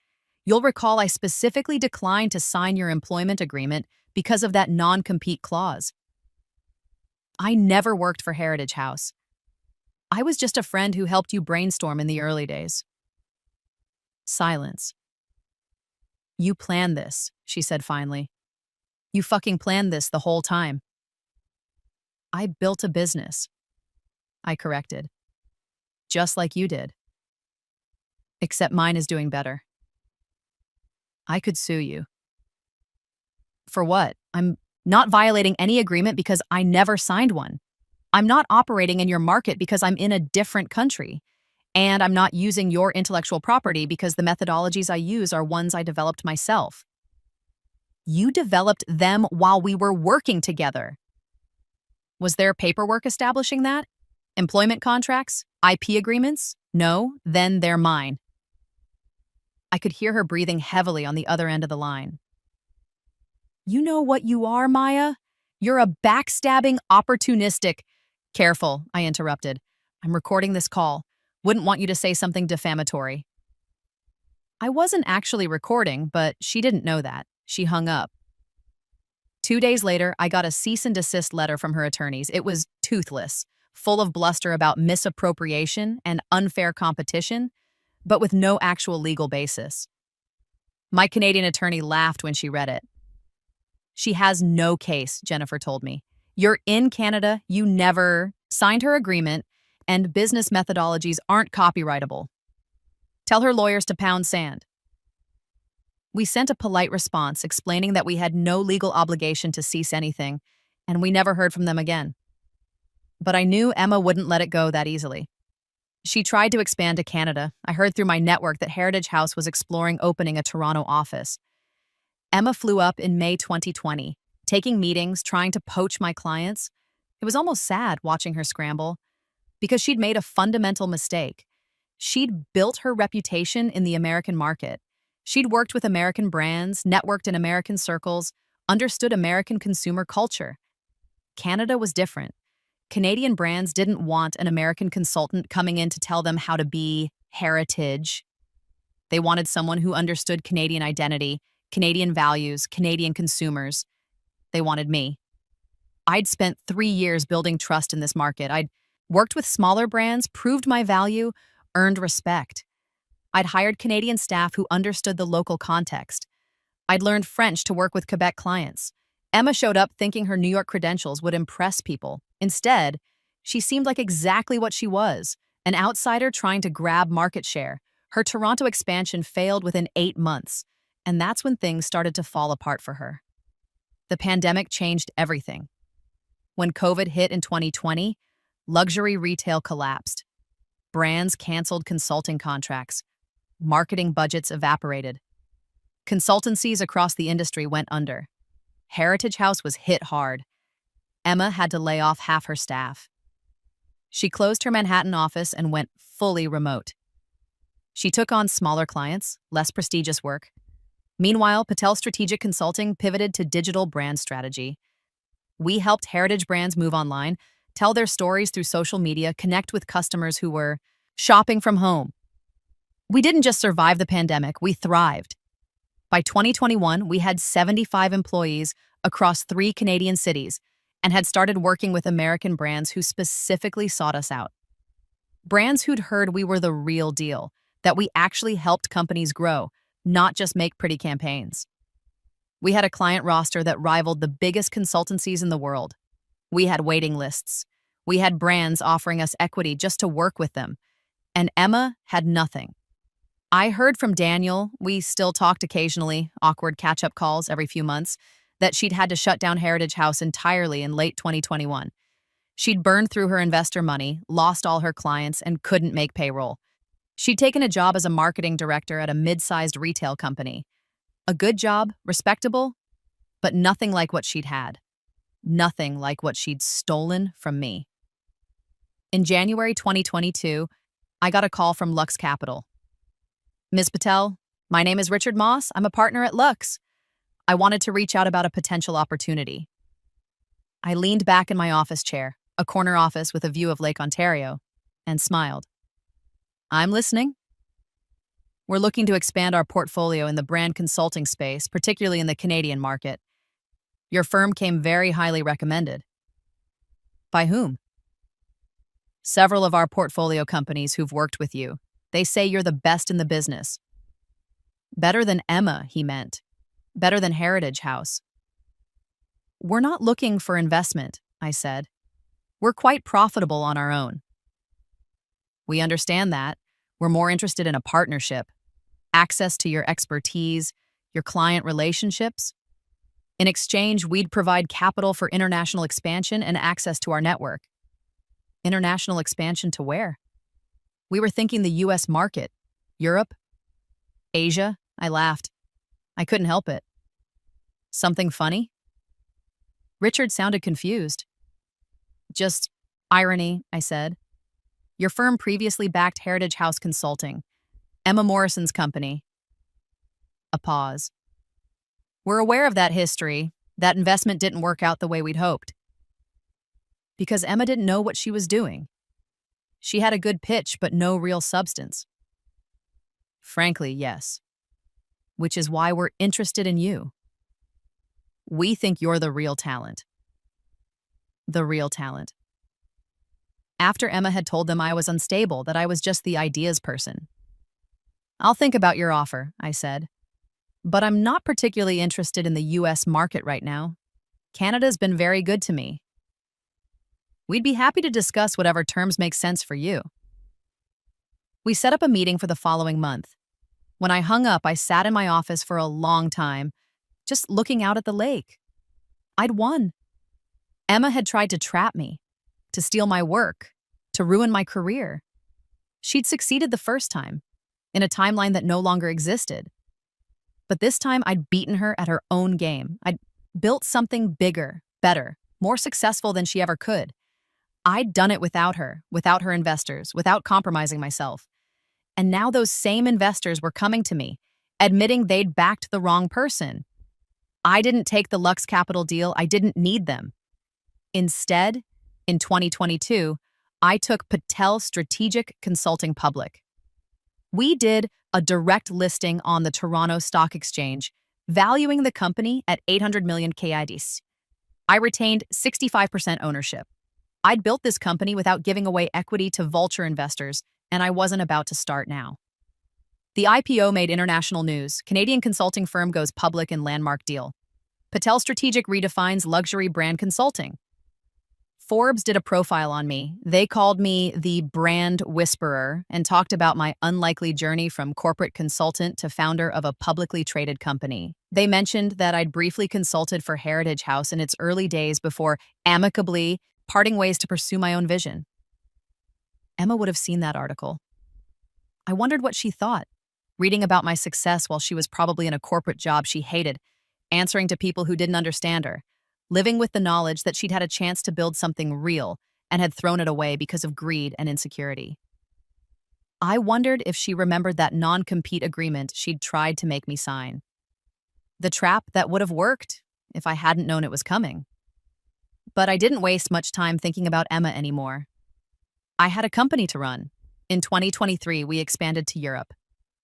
You'll recall I specifically declined to sign your employment agreement because of that non-compete clause. I never worked for Heritage House. I was just a friend who helped you brainstorm in the early days. Silence. You planned this, she said finally. You fucking planned this the whole time. I built a business, I corrected. Just like you did. Except mine is doing better. I could sue you. For what? I'm not violating any agreement because I never signed one. I'm not operating in your market because I'm in a different country. And I'm not using your intellectual property because the methodologies I use are ones I developed myself. You developed them while we were working together. Was there paperwork establishing that? Employment contracts? IP agreements? No, then they're mine. I could hear her breathing heavily on the other end of the line. You know what you are, Maya? You're a backstabbing, opportunistic. Careful, I interrupted. I'm recording this call. Wouldn't want you to say something defamatory. I wasn't actually recording, but she didn't know that. She hung up. 2 days later, I got a cease and desist letter from her attorneys. It was toothless, full of bluster about misappropriation and unfair competition, but with no actual legal basis. My Canadian attorney laughed when she read it. She has no case, Jennifer told me. You're in Canada, you never signed her agreement, and business methodologies aren't copyrightable. Tell her lawyers to pound sand. We sent a polite response explaining that we had no legal obligation to cease anything, and we never heard from them again. But I knew Emma wouldn't let it go that easily. She tried to expand to Canada. I heard through my network that Heritage House was exploring opening a Toronto office. Emma flew up in May 2020, taking meetings, trying to poach my clients. It was almost sad watching her scramble, because she'd made a fundamental mistake. She'd built her reputation in the American market. She'd worked with American brands, networked in American circles, understood American consumer culture. Canada was different. Canadian brands didn't want an American consultant coming in to tell them how to be heritage. They wanted someone who understood Canadian identity, Canadian values, Canadian consumers. They wanted me. I'd spent 3 years building trust in this market. I'd worked with smaller brands, proved my value, earned respect. I'd hired Canadian staff who understood the local context. I'd learned French to work with Quebec clients. Emma showed up thinking her New York credentials would impress people. Instead, she seemed like exactly what she was, an outsider trying to grab market share. Her Toronto expansion failed within 8 months, and that's when things started to fall apart for her. The pandemic changed everything. When COVID hit in 2020, luxury retail collapsed. Brands canceled consulting contracts. Marketing budgets evaporated. Consultancies across the industry went under. Heritage House was hit hard. Emma had to lay off half her staff. She closed her Manhattan office and went fully remote. She took on smaller clients, less prestigious work. Meanwhile, Patel Strategic Consulting pivoted to digital brand strategy. We helped heritage brands move online, tell their stories through social media, connect with customers who were shopping from home. We didn't just survive the pandemic, we thrived. By 2021, we had 75 employees across 3 Canadian cities and had started working with American brands who specifically sought us out. Brands who'd heard we were the real deal, that we actually helped companies grow, not just make pretty campaigns. We had a client roster that rivaled the biggest consultancies in the world. We had waiting lists. We had brands offering us equity just to work with them. And Emma had nothing. I heard from Daniel, we still talked occasionally, awkward catch-up calls every few months, that she'd had to shut down Heritage House entirely in late 2021. She'd burned through her investor money, lost all her clients, and couldn't make payroll. She'd taken a job as a marketing director at a mid-sized retail company. A good job, respectable, but nothing like what she'd had. Nothing like what she'd stolen from me. In January 2022, I got a call from Lux Capital. Ms. Patel, my name is Richard Moss. I'm a partner at Lux. I wanted to reach out about a potential opportunity. I leaned back in my office chair, a corner office with a view of Lake Ontario, and smiled. I'm listening. We're looking to expand our portfolio in the brand consulting space, particularly in the Canadian market. Your firm came very highly recommended. By whom? Several of our portfolio companies who've worked with you. They say you're the best in the business. Better than Emma, he meant. Better than Heritage House. We're not looking for investment, I said. We're quite profitable on our own. We understand that. We're more interested in a partnership, access to your expertise, your client relationships. In exchange, we'd provide capital for international expansion and access to our network. International expansion to where? We were thinking the US market. Europe? Asia? I laughed. I couldn't help it. Something funny? Richard sounded confused. Just irony, I said. Your firm previously backed Heritage House Consulting, Emma Morrison's company. A pause. We're aware of that history. That investment didn't work out the way we'd hoped. Because Emma didn't know what she was doing. She had a good pitch, but no real substance. Frankly, yes. Which is why we're interested in you. We think you're the real talent. The real talent. After Emma had told them I was unstable, that I was just the ideas person. I'll think about your offer, I said. But I'm not particularly interested in the US market right now. Canada's been very good to me. We'd be happy to discuss whatever terms make sense for you. We set up a meeting for the following month. When I hung up, I sat in my office for a long time, just looking out at the lake. I'd won. Emma had tried to trap me, to steal my work, to ruin my career. She'd succeeded the first time, in a timeline that no longer existed. But this time, I'd beaten her at her own game. I'd built something bigger, better, more successful than she ever could. I'd done it without her investors, without compromising myself. And now those same investors were coming to me, admitting they'd backed the wrong person. I didn't take the Lux Capital deal. I didn't need them. Instead, in 2022, I took Patel Strategic Consulting public. We did a direct listing on the Toronto Stock Exchange, valuing the company at 800 million KIDs. I retained 65% ownership. I'd built this company without giving away equity to vulture investors, and I wasn't about to start now. The IPO made international news. Canadian consulting firm goes public in landmark deal. Patel Strategic redefines luxury brand consulting. Forbes did a profile on me. They called me the brand whisperer and talked about my unlikely journey from corporate consultant to founder of a publicly traded company. They mentioned that I'd briefly consulted for Heritage House in its early days before amicably parting ways to pursue my own vision. Emma would have seen that article. I wondered what she thought, reading about my success while she was probably in a corporate job she hated, answering to people who didn't understand her, living with the knowledge that she'd had a chance to build something real and had thrown it away because of greed and insecurity. I wondered if she remembered that non-compete agreement she'd tried to make me sign. The trap that would have worked if I hadn't known it was coming. But I didn't waste much time thinking about Emma anymore. I had a company to run. In 2023, we expanded to Europe.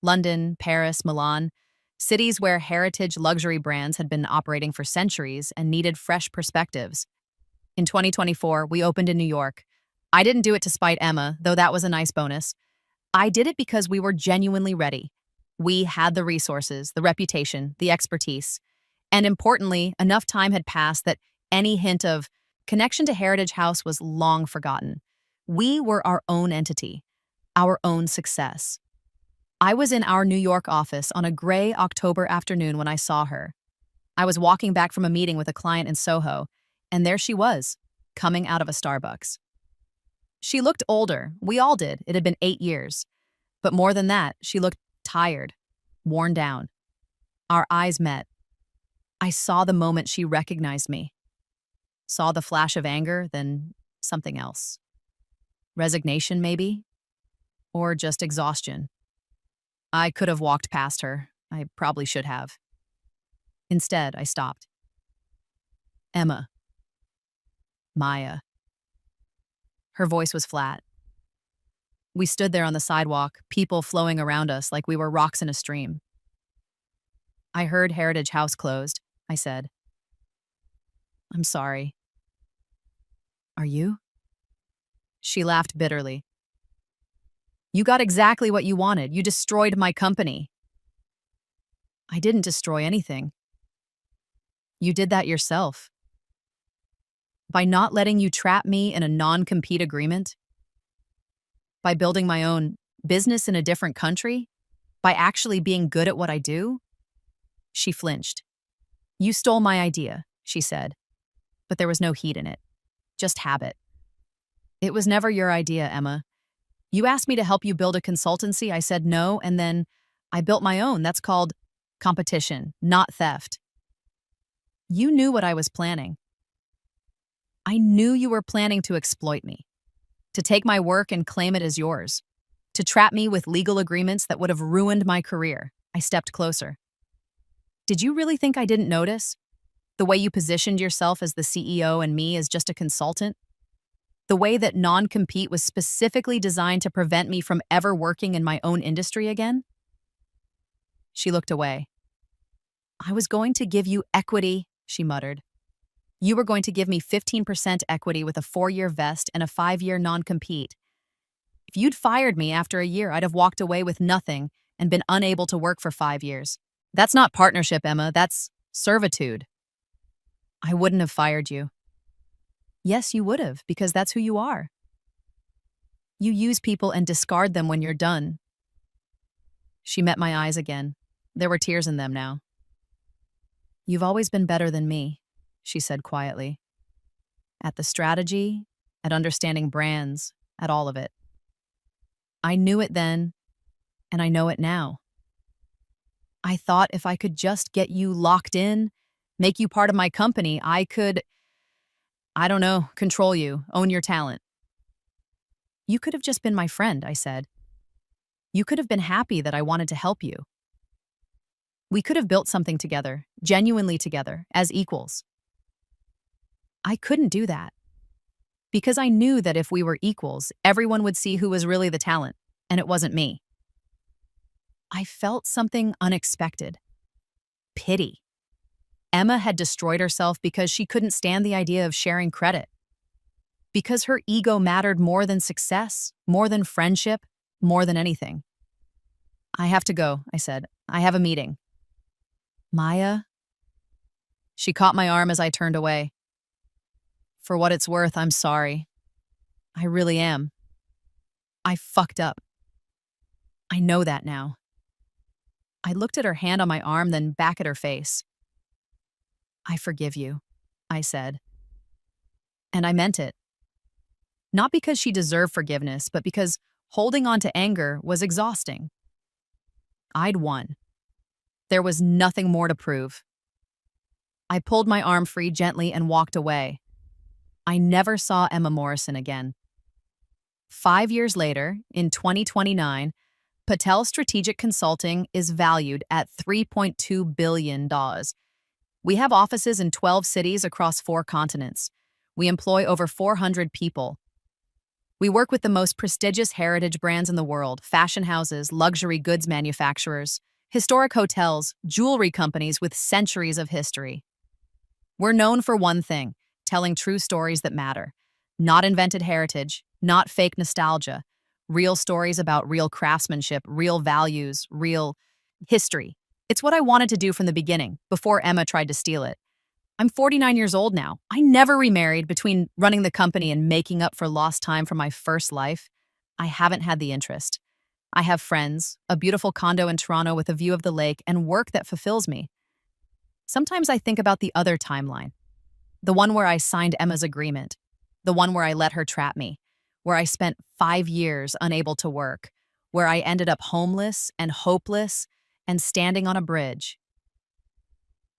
London, Paris, Milan, cities where heritage luxury brands had been operating for centuries and needed fresh perspectives. In 2024, we opened in New York. I didn't do it to spite Emma, though that was a nice bonus. I did it because we were genuinely ready. We had the resources, the reputation, the expertise. And importantly, enough time had passed that any hint of connection to Heritage House was long forgotten. We were our own entity, our own success. I was in our New York office on a gray October afternoon when I saw her. I was walking back from a meeting with a client in Soho, and there she was, coming out of a Starbucks. She looked older. We all did. It had been 8 years. But more than that, she looked tired, worn down. Our eyes met. I saw the moment she recognized me. Saw the flash of anger, then something else. Resignation, maybe? Or just exhaustion. I could have walked past her. I probably should have. Instead, I stopped. Emma. Maya. Her voice was flat. We stood there on the sidewalk, people flowing around us like we were rocks in a stream. I heard Heritage House closed, I said. I'm sorry. Are you? She laughed bitterly. You got exactly what you wanted. You destroyed my company. I didn't destroy anything. You did that yourself. By not letting you trap me in a non-compete agreement, by building my own business in a different country, by actually being good at what I do. She flinched. You stole my idea, she said, but there was no heat in it, just habit. It was never your idea, Emma. You asked me to help you build a consultancy. I said no, and then I built my own. That's called competition, not theft. You knew what I was planning. I knew you were planning to exploit me, to take my work and claim it as yours, to trap me with legal agreements that would have ruined my career. I stepped closer. Did you really think I didn't notice? The way you positioned yourself as the CEO and me as just a consultant? The way that non-compete was specifically designed to prevent me from ever working in my own industry again? She looked away. I was going to give you equity, she muttered. You were going to give me 15% equity with a 4-year vest and a 5-year non-compete. If you'd fired me after a year, I'd have walked away with nothing and been unable to work for 5 years. That's not partnership, Emma. That's servitude. I wouldn't have fired you. Yes, you would have, because that's who you are. You use people and discard them when you're done. She met my eyes again. There were tears in them now. You've always been better than me, she said quietly. At the strategy, at understanding brands, at all of it. I knew it then, and I know it now. I thought if I could just get you locked in, make you part of my company, I could, I don't know, control you, own your talent. You could have just been my friend, I said. You could have been happy that I wanted to help you. We could have built something together, genuinely together, as equals. I couldn't do that. Because I knew that if we were equals, everyone would see who was really the talent, and it wasn't me. I felt something unexpected. Pity. Emma had destroyed herself because she couldn't stand the idea of sharing credit. Because her ego mattered more than success, more than friendship, more than anything. I have to go, I said. I have a meeting. Maya? She caught my arm as I turned away. For what it's worth, I'm sorry. I really am. I fucked up. I know that now. I looked at her hand on my arm, then back at her face. I forgive you, I said. And I meant it. Not because she deserved forgiveness, but because holding on to anger was exhausting. I'd won. There was nothing more to prove. I pulled my arm free gently and walked away. I never saw Emma Morrison again. 5 years later, in 2029, Patel Strategic Consulting is valued at $3.2 billion. We have offices in 12 cities across 4 continents. We employ over 400 people. We work with the most prestigious heritage brands in the world, fashion houses, luxury goods manufacturers, historic hotels, jewelry companies with centuries of history. We're known for one thing, telling true stories that matter. Not invented heritage, not fake nostalgia. Real stories about real craftsmanship, real values, real history. It's what I wanted to do from the beginning, before Emma tried to steal it. I'm 49 years old now. I never remarried. Between running the company and making up for lost time from my first life, I haven't had the interest. I have friends, a beautiful condo in Toronto with a view of the lake, and work that fulfills me. Sometimes I think about the other timeline. The one where I signed Emma's agreement. The one where I let her trap me. Where I spent 5 years unable to work. Where I ended up homeless and hopeless and standing on a bridge.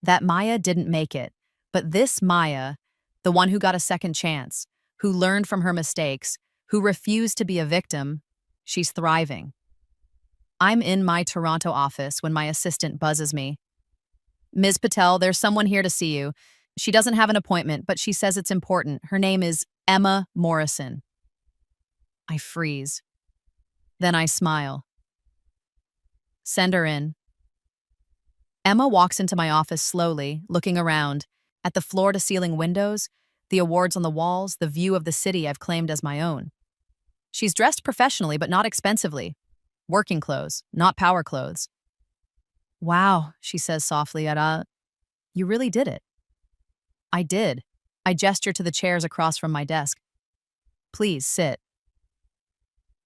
That Maya didn't make it. But this Maya, the one who got a second chance, who learned from her mistakes, who refused to be a victim, she's thriving. I'm in my Toronto office when my assistant buzzes me. Ms. Patel, there's someone here to see you. She doesn't have an appointment, but she says it's important. Her name is Emma Morrison. I freeze. Then I smile. Send her in. Emma walks into my office slowly, looking around. At the floor-to-ceiling windows, the awards on the walls, the view of the city I've claimed as my own. She's dressed professionally, but not expensively. Working clothes, not power clothes. Wow, she says softly you really did it. I did. I gesture to the chairs across from my desk. Please sit.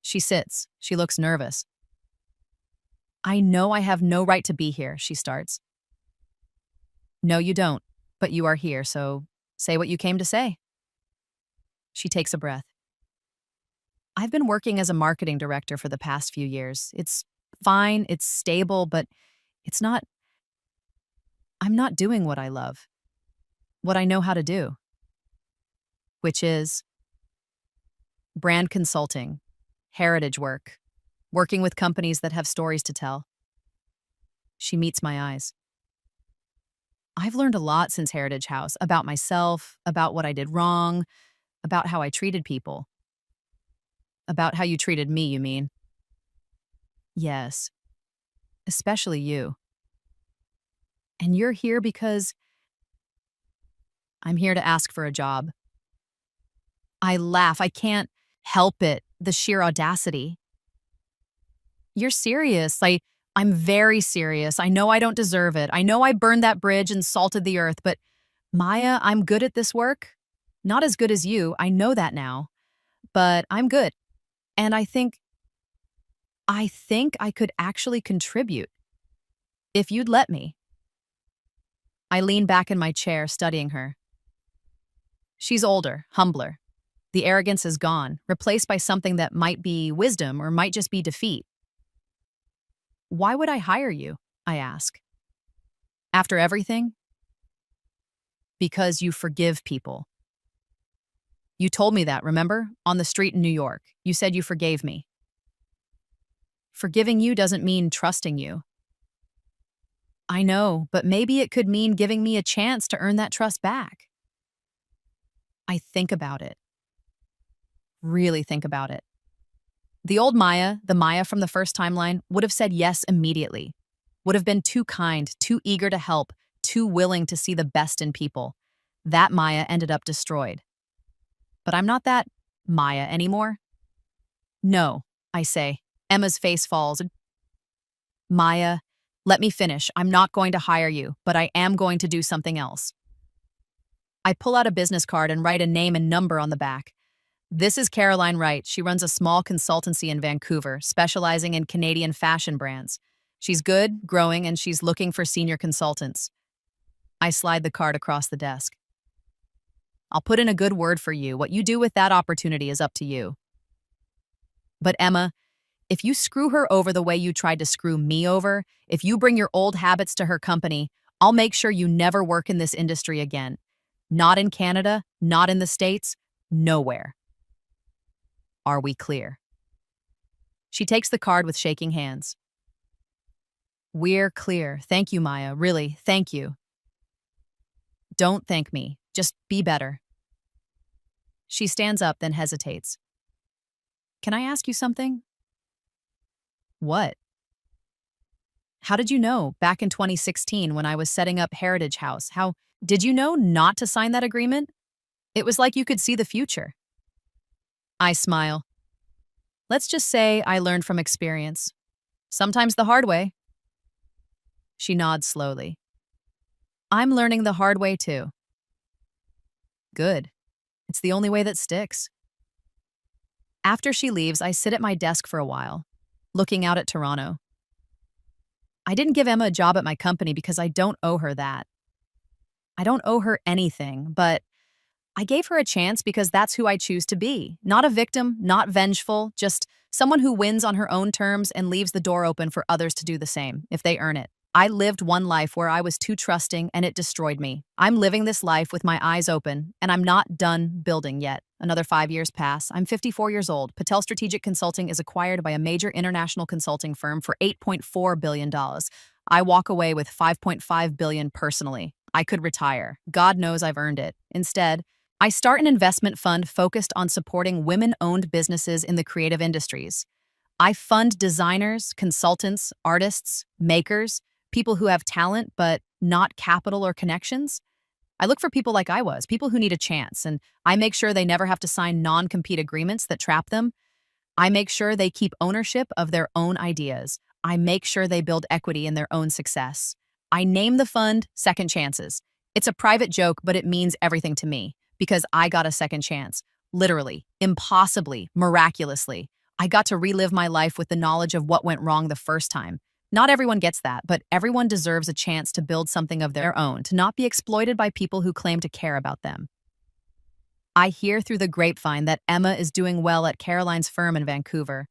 She sits. She looks nervous. I know I have no right to be here, she starts. No, you don't. But you are here, so say what you came to say. She takes a breath. I've been working as a marketing director for the past few years. It's fine, it's stable, but it's not, I'm not doing what I love, what I know how to do, which is brand consulting, heritage work, working with companies that have stories to tell. She meets my eyes. I've learned a lot since Heritage House about myself, about what I did wrong, about how I treated people. About how you treated me, you mean? Yes, especially you. And you're here because I'm here to ask for a job. I laugh. I can't help it. The sheer audacity. You're serious. I'm very serious. I know I don't deserve it. I know I burned that bridge and salted the earth, but Maya, I'm good at this work. Not as good as you. I know that now. But I'm good. And I think I could actually contribute if you'd let me. I lean back in my chair, studying her. She's older, humbler. The arrogance is gone, replaced by something that might be wisdom or might just be defeat. Why would I hire you? I ask. After everything? Because you forgive people. You told me that, remember? On the street in New York. You said you forgave me. Forgiving you doesn't mean trusting you. I know, but maybe it could mean giving me a chance to earn that trust back. I think about it. Really think about it. The old Maya, the Maya from the first timeline, would have said yes immediately. Would have been too kind, too eager to help, too willing to see the best in people. That Maya ended up destroyed. But I'm not that Maya anymore. No, I say. Emma's face falls. Maya, let me finish. I'm not going to hire you, but I am going to do something else. I pull out a business card and write a name and number on the back. This is Caroline Wright. She runs a small consultancy in Vancouver, specializing in Canadian fashion brands. She's good, growing, and she's looking for senior consultants. I slide the card across the desk. I'll put in a good word for you. What you do with that opportunity is up to you. But Emma, if you screw her over the way you tried to screw me over, if you bring your old habits to her company, I'll make sure you never work in this industry again. Not in Canada, not in the States, nowhere. Are we clear? She takes the card with shaking hands. We're clear. Thank you, Maya. Really, thank you. Don't thank me. Just be better. She stands up, then hesitates. Can I ask you something? What? How did you know back in 2016 when I was setting up Heritage House? How did you know not to sign that agreement? It was like you could see the future. I smile. Let's just say I learned from experience. Sometimes the hard way. She nods slowly. I'm learning the hard way too. Good. It's the only way that sticks. After she leaves, I sit at my desk for a while, looking out at Toronto. I didn't give Emma a job at my company because I don't owe her that. I don't owe her anything, but I gave her a chance because that's who I choose to be. Not a victim, not vengeful, just someone who wins on her own terms and leaves the door open for others to do the same, if they earn it. I lived one life where I was too trusting and it destroyed me. I'm living this life with my eyes open, and I'm not done building yet. Another 5 years pass. I'm 54 years old. Patel Strategic Consulting is acquired by a major international consulting firm for $8.4 billion. I walk away with $5.5 billion personally. I could retire. God knows I've earned it. Instead, I start an investment fund focused on supporting women-owned businesses in the creative industries. I fund designers, consultants, artists, makers, people who have talent but not capital or connections. I look for people like I was, people who need a chance, and I make sure they never have to sign non-compete agreements that trap them. I make sure they keep ownership of their own ideas. I make sure they build equity in their own success. I name the fund Second Chances. It's a private joke, but it means everything to me because I got a second chance. Literally, impossibly, miraculously. I got to relive my life with the knowledge of what went wrong the first time. Not everyone gets that, but everyone deserves a chance to build something of their own, to not be exploited by people who claim to care about them. I hear through the grapevine that Emma is doing well at Caroline's firm in Vancouver.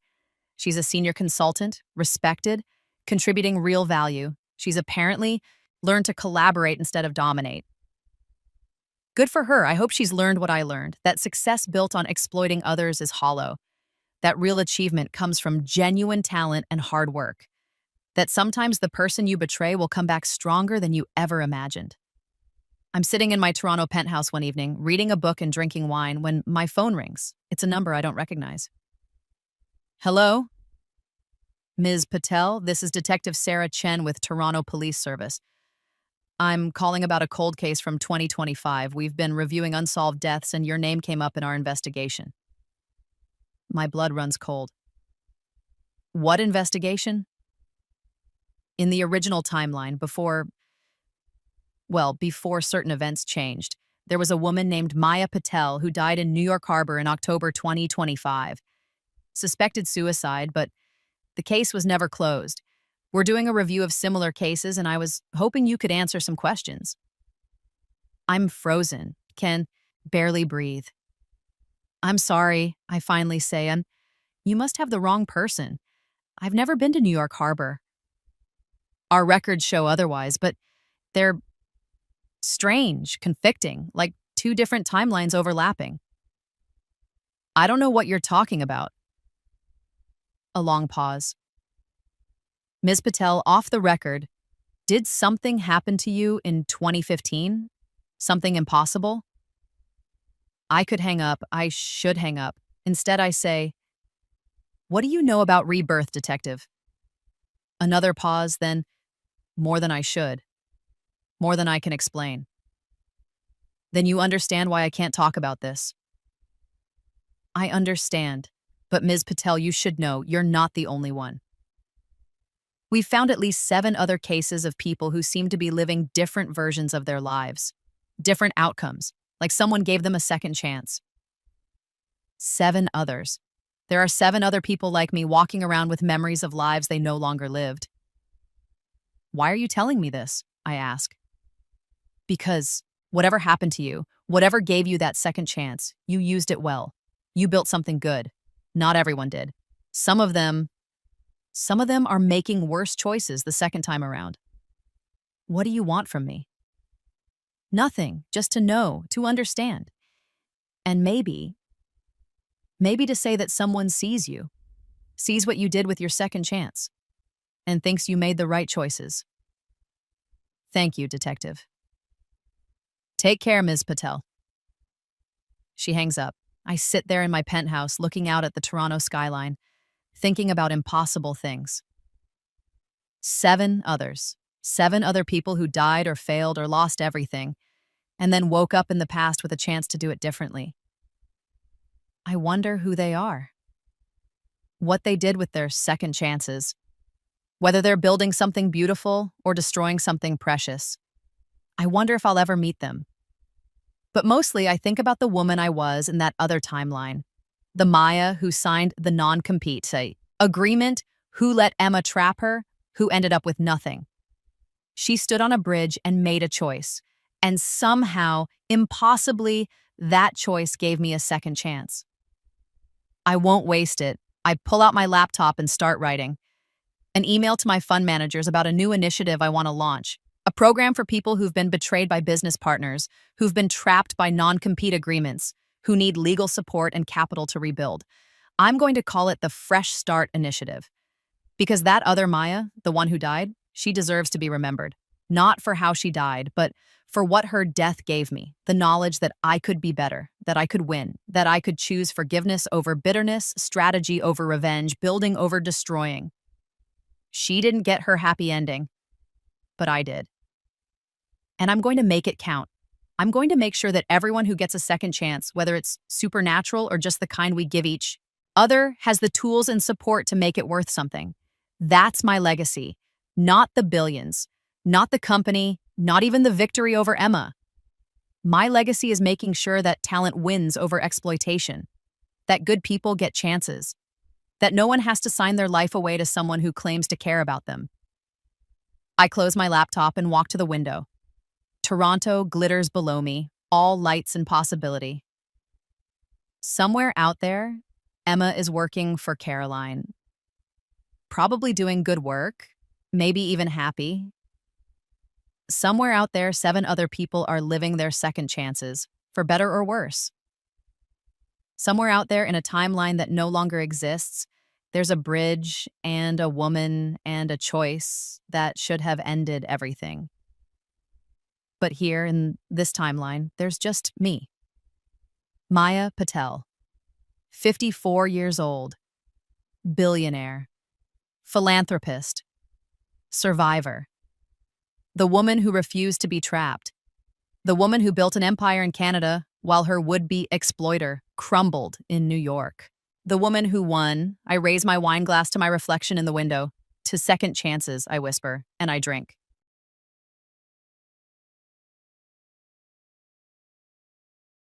She's a senior consultant, respected, contributing real value. She's apparently learned to collaborate instead of dominate. Good for her. I hope she's learned what I learned, that success built on exploiting others is hollow, that real achievement comes from genuine talent and hard work, that sometimes the person you betray will come back stronger than you ever imagined. I'm sitting in my Toronto penthouse one evening, reading a book and drinking wine when my phone rings. It's a number I don't recognize. Hello? Ms. Patel, this is Detective Sarah Chen with Toronto Police Service. I'm calling about a cold case from 2025. We've been reviewing unsolved deaths and your name came up in our investigation. My blood runs cold. What investigation? In the original timeline, before certain events changed, there was a woman named Maya Patel who died in New York Harbor in October 2025. Suspected suicide, but the case was never closed. We're doing a review of similar cases, and I was hoping you could answer some questions. I'm frozen, can barely breathe. I'm sorry, I finally say, and you must have the wrong person. I've never been to New York Harbor. Our records show otherwise, but they're strange, conflicting, like two different timelines overlapping. I don't know what you're talking about. A long pause. Ms. Patel, off the record, did something happen to you in 2015? Something impossible? I could hang up. I should hang up. Instead, I say, what do you know about Rebirth, Detective? Another pause, then, more than I should. More than I can explain. Then you understand why I can't talk about this. I understand. But Ms. Patel, you should know, you're not the only one. We've found at least 7 other cases of people who seem to be living different versions of their lives. Different outcomes, like someone gave them a second chance. 7 others. There are 7 other people like me walking around with memories of lives they no longer lived. Why are you telling me this? I ask. Because whatever happened to you, whatever gave you that second chance, you used it well. You built something good. Not everyone did. Some of them are making worse choices the second time around. What do you want from me? Nothing, just to know, to understand. And maybe to say that someone sees you, sees what you did with your second chance, and thinks you made the right choices. Thank you, Detective. Take care, Ms. Patel. She hangs up. I sit there in my penthouse looking out at the Toronto skyline, thinking about impossible things. 7 others. 7 other people who died or failed or lost everything, and then woke up in the past with a chance to do it differently. I wonder who they are. What they did with their second chances. Whether they're building something beautiful or destroying something precious. I wonder if I'll ever meet them. But mostly I think about the woman I was in that other timeline. The Maya who signed the non-compete agreement, who let Emma trap her, who ended up with nothing. She stood on a bridge and made a choice. And somehow, impossibly, that choice gave me a second chance. I won't waste it. I pull out my laptop and start writing. An email to my fund managers about a new initiative I want to launch. A program for people who've been betrayed by business partners, who've been trapped by non-compete agreements, who need legal support and capital to rebuild. I'm going to call it the Fresh Start Initiative. Because that other Maya, the one who died, she deserves to be remembered. Not for how she died, but for what her death gave me, the knowledge that I could be better, that I could win, that I could choose forgiveness over bitterness, strategy over revenge, building over destroying. She didn't get her happy ending, but I did. And I'm going to make it count. I'm going to make sure that everyone who gets a second chance, whether it's supernatural or just the kind we give each other, has the tools and support to make it worth something. That's my legacy. Not the billions, not the company, not even the victory over Emma. My legacy is making sure that talent wins over exploitation, that good people get chances, that no one has to sign their life away to someone who claims to care about them. I close my laptop and walk to the window. Toronto glitters below me, all lights and possibility. Somewhere out there, Emma is working for Caroline. Probably doing good work, maybe even happy. Somewhere out there, 7 other people are living their second chances, for better or worse. Somewhere out there in a timeline that no longer exists, there's a bridge and a woman and a choice that should have ended everything. But here in this timeline, there's just me. Maya Patel, 54 years old, billionaire, philanthropist, survivor. The woman who refused to be trapped. The woman who built an empire in Canada while her would-be exploiter crumbled in New York. The woman who won. I raise my wine glass to my reflection in the window. To second chances, I whisper, and I drink.